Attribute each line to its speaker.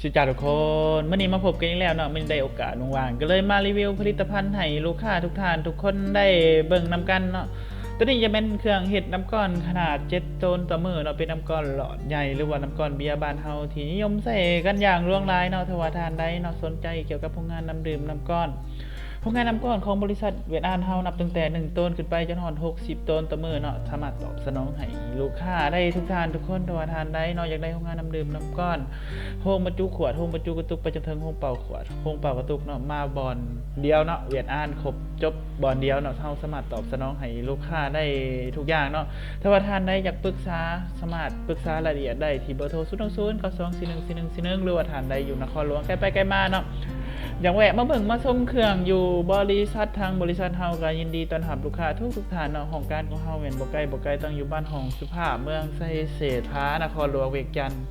Speaker 1: สุจาทุกคนเมื่อนี้มาพบกันอีกแล้วเนาะไม่ได้โอกาสว่างๆก็เลยมารีวิวผลิตภัณฑ์ให้ลูกค้าทุกท่านทุกคนได้เบิ่งนำกันเนาะตัวนี้จะเป็นเครื่องเห็ดน้ำก้อนขนาด7โซนต่อมือเนาะเป็นน้ำก้อนหลอดใหญ่หรือว่าน้ำก้อนเบียร์บ้านเฮาที่นิยมใส่กันอย่างล่วงหลายเนาะถ้าว่าทานได้เนาะสนใจเกี่ยวกับพวกงานน้ำดื่มน้ำก้อนพวกงานน้ำก้อนของบริษัทเวียดนามเฮานับตั้งแต่1ต้นขึ้นไปจนถึง60ต้นต่อมือเนาะสามารถตอบสนองให้ลูกค้าได้ทุกท่านทุกคนถ้าว่าทานได้เนาะอยากได้พวกงานน้ำดื่มน้ำก้อนโฮงบรรจุขวดโฮงบรรจุกระตุกไปจนถึงโฮงเป่าขวดโฮงเป่ากระตุกเนาะมาบอนเดียวเนาะเวียดนามครบจบบอนเดียวเนาะเฮาสามารถตอบสนองให้ลูกค้าได้ทุกอย่างเนาะถ้าว่าทานได้อยากปรึกษาสามารถปรึกษารายละเอียดได้ที่เบอร์โทร020924141หรือว่าทานได้อยู่นครหลวงใกล้ไปใกล้มาเนาะอย่างแวะมาเบิ่งมาชมเครื่องอยู่บริษัททางบริษัทเฮาก็ยินดีต้อนรับลูกค้าทุกท่านเนาะของการของเฮาแม่นบ่ไกลต้องอยู่บ้านห้องสุภาพเมืองไสเศรษฐานครหลวงเวียงจันทน์